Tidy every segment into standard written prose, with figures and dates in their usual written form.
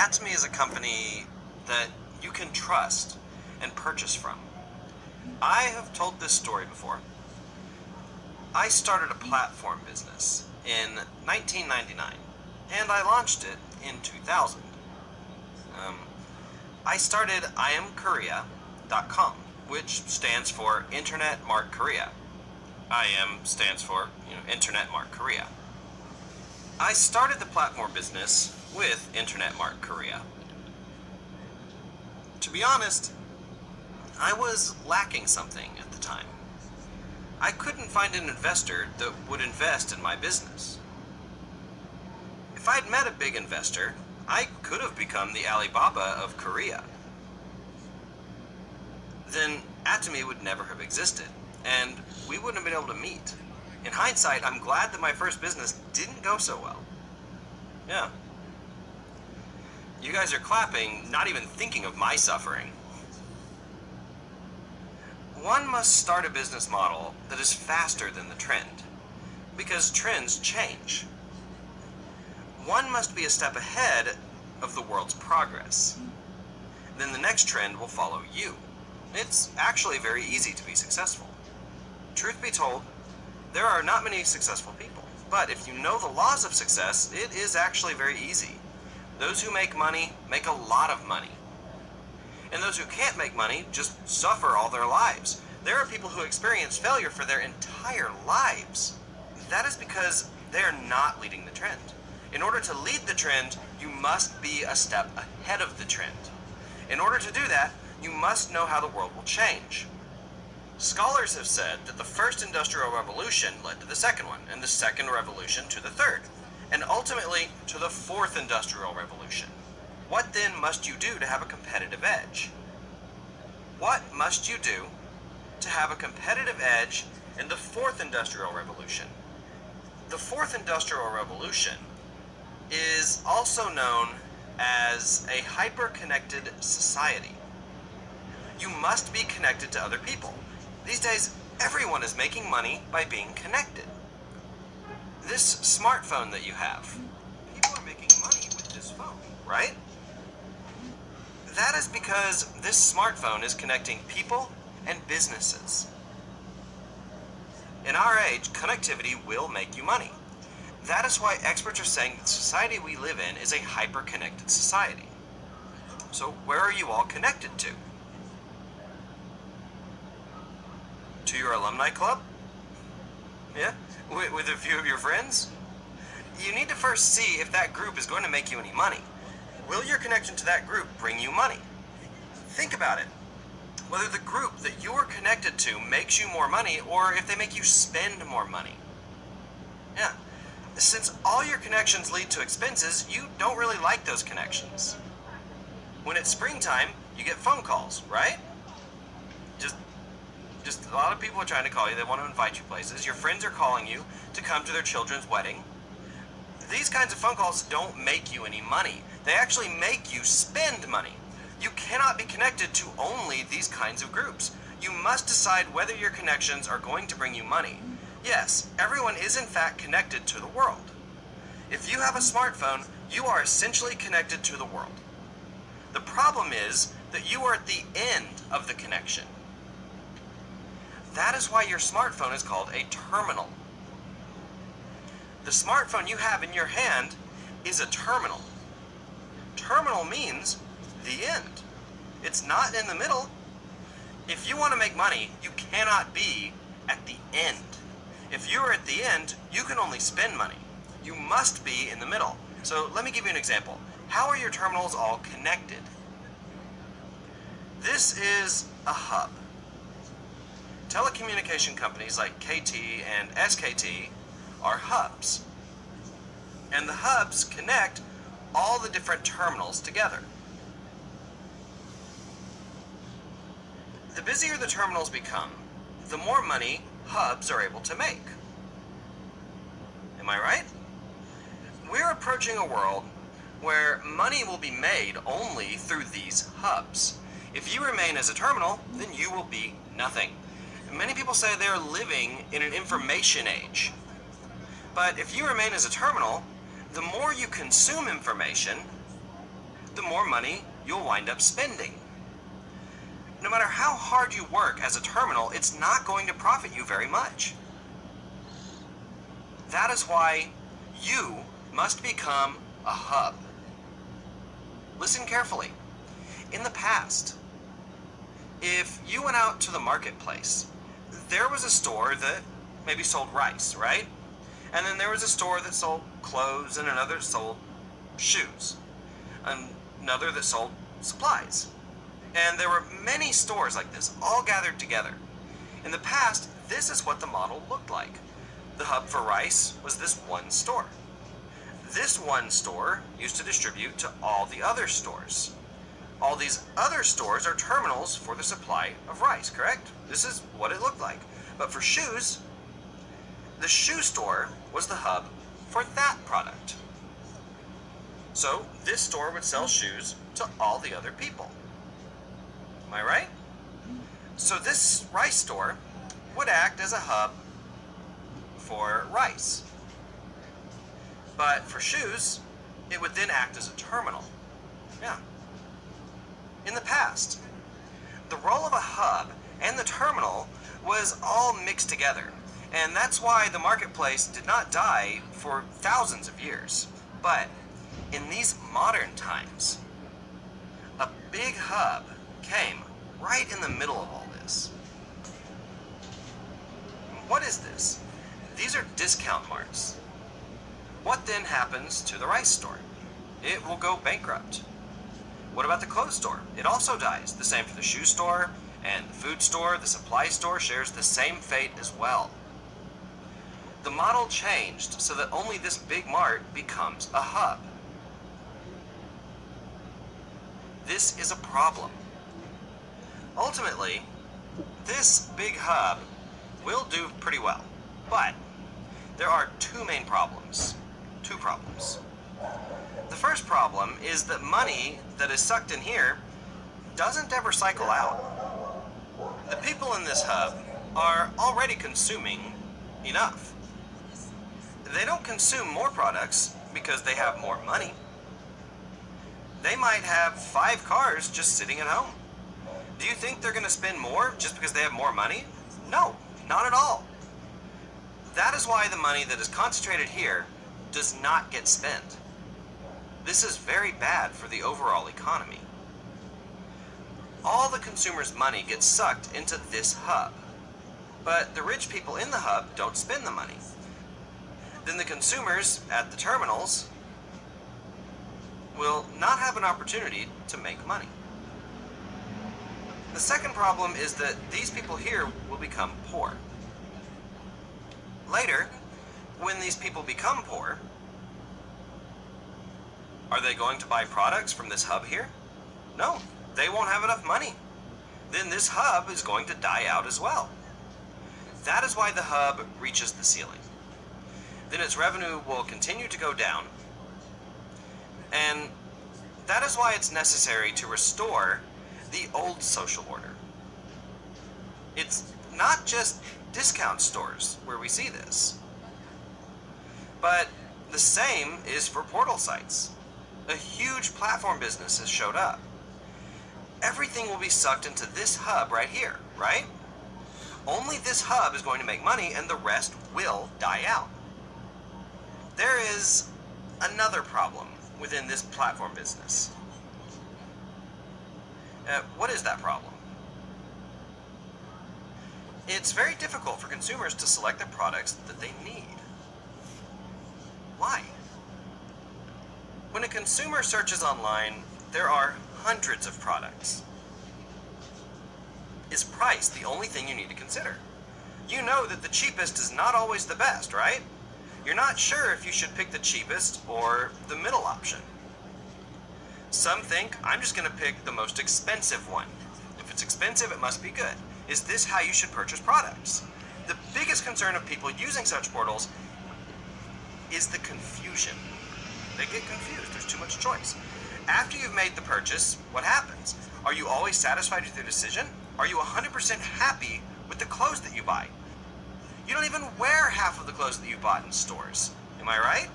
Atomy is a company that you can trust and purchase from. I have told this story before. I started a platform business in 1999, and I launched it in 2000. I started IamKorea.com, which stands for Internet Mark Korea. IM stands for, Internet Mark Korea. I started the platform business with Internet Mark Korea. To be honest, I was lacking something at the time. I couldn't find an investor that would invest in my business. If I'd met a big investor, I could have become the Alibaba of Korea. Then Atomy would never have existed, and we wouldn't have been able to meet. In hindsight, I'm glad that my first business didn't go so well. Yeah. You guys are clapping, not even thinking of my suffering. One must start a business model that is faster than the trend, because trends change. One must be a step ahead of the world's progress. Then the next trend will follow you. It's actually very easy to be successful. Truth be told, there are not many successful people, but if you know the laws of success, it is actually very easy. Those who make money make a lot of money. And those who can't make money just suffer all their lives. There are people who experience failure for their entire lives. That is because they are not leading the trend. In order to lead the trend, you must be a step ahead of the trend. In order to do that, you must know how the world will change. Scholars have said that the first industrial revolution led to the second one, and the second revolution to the third, and ultimately to the fourth industrial revolution. What then must you do to have a competitive edge? What must you do to have a competitive edge in the fourth industrial revolution? The fourth industrial revolution is also known as a hyper-connected society. You must be connected to other people. These days, everyone is making money by being connected. This smartphone that you have, people are making money with this phone, right? That is because this smartphone is connecting people and businesses. In our age, connectivity will make you money. That is why experts are saying that the society we live in is a hyper-connected society. So where are you all connected to? To your alumni club? Yeah? With a few of your friends? You need to first see if that group is going to make you any money. Will your connection to that group bring you money? Think about it. Whether the group that you are connected to makes you more money or if they make you spend more money. Yeah. Since all your connections lead to expenses, you don't really like those connections. When it's springtime, you get phone calls, right? Just a lot of people are trying to call you. They want to invite you places. Your friends are calling you to come to their children's wedding. These kinds of phone calls don't make you any money. They actually make you spend money. You cannot be connected to only these kinds of groups. You must decide whether your connections are going to bring you money. Yes, everyone is in fact connected to the world. If you have a smartphone, you are essentially connected to the world. The problem is that you are at the end of the connection. That is why your smartphone is called a terminal. The smartphone you have in your hand is a terminal. Terminal means the end. It's not in the middle. If you want to make money, you cannot be at the end. If you're at the end, you can only spend money. You must be in the middle. So let me give you an example. How are your terminals all connected? This is a hub. Telecommunication companies like KT and SKT are hubs. And the hubs connect all the different terminals together. The busier the terminals become, the more money hubs are able to make. Am I right? We're approaching a world where money will be made only through these hubs. If you remain as a terminal, then you will be nothing. Many people say they are living in an information age. But if you remain as a terminal, the more you consume information, the more money you'll wind up spending. No matter how hard you work as a terminal, it's not going to profit you very much. That is why you must become a hub. Listen carefully. In the past, if you went out to the marketplace, there was a store that maybe sold rice, right? And then there was a store that sold clothes, and another that sold shoes, and another that sold supplies. And there were many stores like this, all gathered together. In the past, this is what the model looked like. The hub for rice was this one store. This one store used to distribute to all the other stores. All these other stores are terminals for the supply of rice, correct? This is what it looked like. But for shoes, the shoe store was the hub for that product. So this store would sell shoes to all the other people. Am I right? So this rice store would act as a hub for rice. But for shoes, it would then act as a terminal. Yeah. In the past, the role of a hub and the terminal was all mixed together. And that's why the marketplace did not die for thousands of years. But in these modern times, a big hub came right in the middle of all this. What is this? These are discount marts. What then happens to the rice store? It will go bankrupt. What about the clothes store? It also dies. The same for the shoe store and the food store. The supply store shares the same fate as well. The model changed so that only this big mart becomes a hub. This is a problem. Ultimately, this big hub will do pretty well, but there are two main problems. Two problems. The first problem is that money that is sucked in here doesn't ever cycle out. The people in this hub are already consuming enough. They don't consume more products because they have more money. They might have 5 cars just sitting at home. Do you think they're going to spend more just because they have more money? No, not at all. That is why the money that is concentrated here does not get spent. This is very bad for the overall economy. All the consumers' money gets sucked into this hub, but the rich people in the hub don't spend the money. Then the consumers at the terminals will not have an opportunity to make money. The second problem is that these people here will become poor. Later, when these people become poor, are they going to buy products from this hub here? No, they won't have enough money. Then this hub is going to die out as well. That is why the hub reaches the ceiling. Then its revenue will continue to go down, and that is why it's necessary to restore the old social order. It's not just discount stores where we see this, but the same is for portal sites. A huge platform business has showed up. Everything will be sucked into this hub right here, right? Only this hub is going to make money, and the rest will die out. There is another problem within this platform business. What is that problem? It's very difficult for consumers to select the products that they need. Why? When a consumer searches online, there are hundreds of products. Is price the only thing you need to consider? You know that the cheapest is not always the best, right? You're not sure if you should pick the cheapest or the middle option. Some think, I'm just going to pick the most expensive one. If it's expensive, it must be good. Is this how you should purchase products? The biggest concern of people using such portals is the confusion. They get confused. There's too much choice. After you've made the purchase, what happens? Are you always satisfied with your decision? Are you 100% happy with the clothes that you buy? You don't even wear half of the clothes that you bought in stores. Am I right?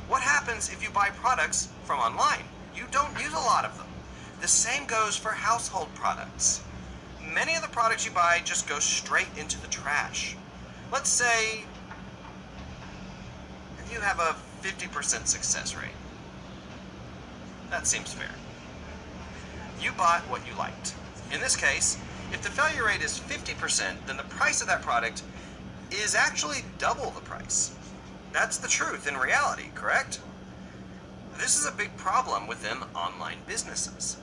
What happens if you buy products from online? you don't use a lot of them. The same goes for household products. Many of the products you buy just go straight into the trash. Let's say you have a 50% success rate. That seems fair. You bought what you liked. In this case, if the failure rate is 50%, then the price of that product is actually double the price. That's the truth in reality, correct? This is a big problem within online businesses.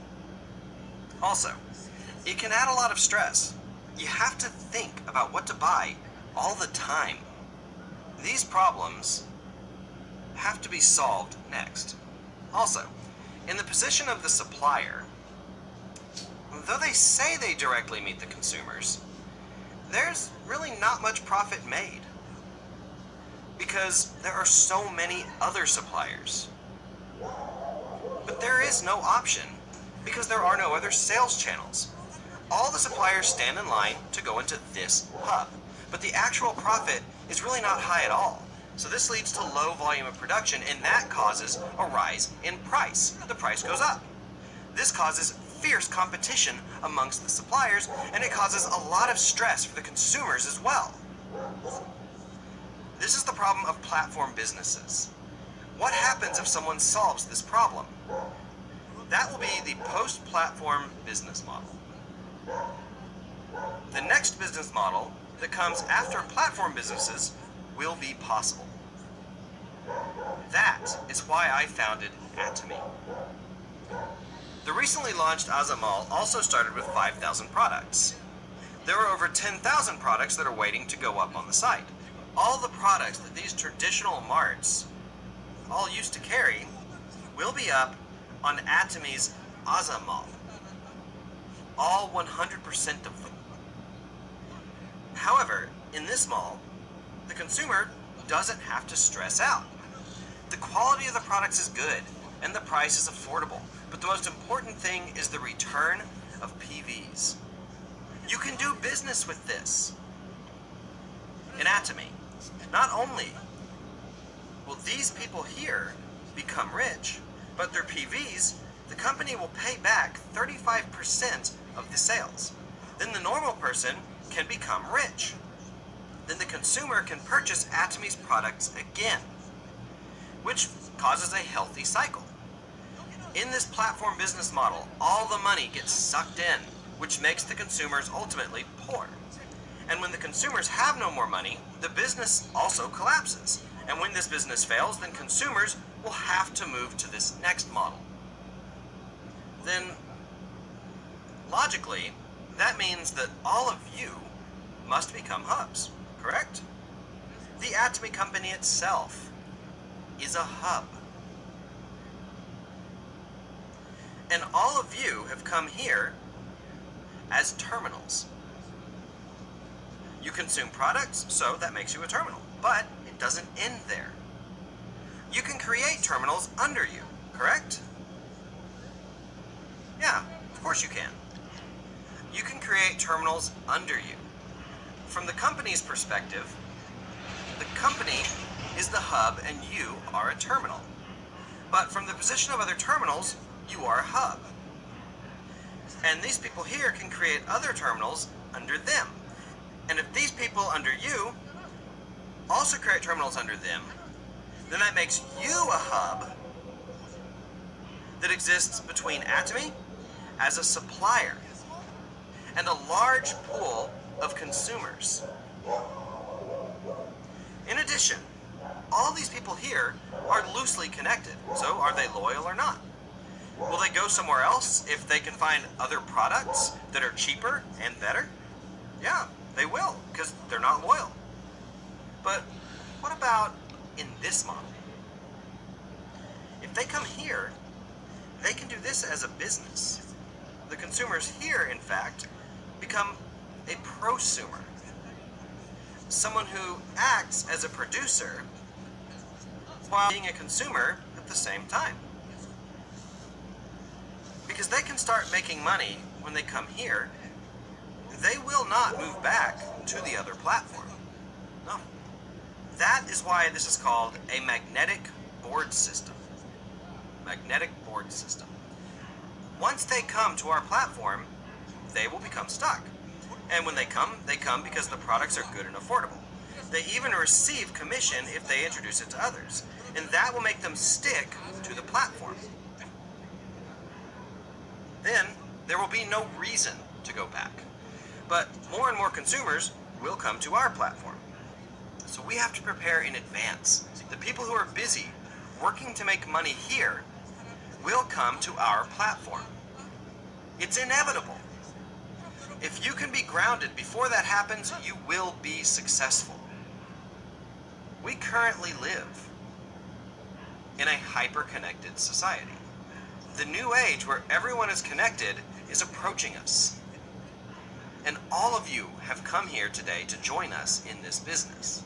Also, it can add a lot of stress. You have to think about what to buy all the time. These problems have to be solved next. Also, in the position of the supplier, though they say they directly meet the consumers, there's really not much profit made because there are so many other suppliers. But there is no option because there are no other sales channels. All the suppliers stand in line to go into this hub, but the actual profit is really not high at all. So this leads to low volume of production, and that causes a rise in price. The price goes up. This causes fierce competition amongst the suppliers, and it causes a lot of stress for the consumers as well. This is the problem of platform businesses. What happens if someone solves this problem? That will be the post-platform business model. The next business model that comes after platform businesses will be possible. That is why I founded Atomy. The recently launched Azamal also started with 5,000 products. There are over 10,000 products that are waiting to go up on the site. All the products that these traditional marts all used to carry will be up on Atomy's Azamal. All 100% of them. However, in this mall, the consumer doesn't have to stress out. The quality of the products is good, and the price is affordable. But the most important thing is the return of PVs. You can do business with this. In Atomy, not only will these people here become rich, but their PVs, the company will pay back 35% of the sales. Then the normal person can become rich. Then the consumer can purchase Atomy's products again, which causes a healthy cycle. In this platform business model, all the money gets sucked in, which makes the consumers ultimately poor. And when the consumers have no more money, the business also collapses. And when this business fails, then consumers will have to move to this next model. Then, logically, that means that all of you must become hubs, correct? The Atomy company itself is a hub. And all of you have come here as terminals. You consume products, so that makes you a terminal. But it doesn't end there. You can create terminals under you, correct? Yeah, of course you can. You can create terminals under you. From the company's perspective, the company is the hub and you are a terminal. But from the position of other terminals, you are a hub. And these people here can create other terminals under them. And if these people under you also create terminals under them, then that makes you a hub that exists between Atomy as a supplier and a large pool of consumers. In addition, all these people here are loosely connected, so are they loyal or not? Will they go somewhere else if they can find other products that are cheaper and better? Yeah, they will, because they're not loyal. But what about in this model? If they come here, they can do this as a business. The consumers here, in fact, become a prosumer. Someone who acts as a producer while being a consumer at the same time. Because they can start making money when they come here, they will not move back to the other platform. No. That is why this is called a magnetic board system. magnetic board system. Once they come to our platform, they will become stuck. And when they come because the products are good and affordable. They even receive commission if they introduce it to others, and that will make them stick to the platform. Then, there will be no reason to go back. But more and more consumers will come to our platform. So we have to prepare in advance. The people who are busy working to make money here will come to our platform. It's inevitable. If you can be grounded before that happens, you will be successful. We currently live in a hyper-connected society. The new age where everyone is connected is approaching us. And all of you have come here today to join us in this business.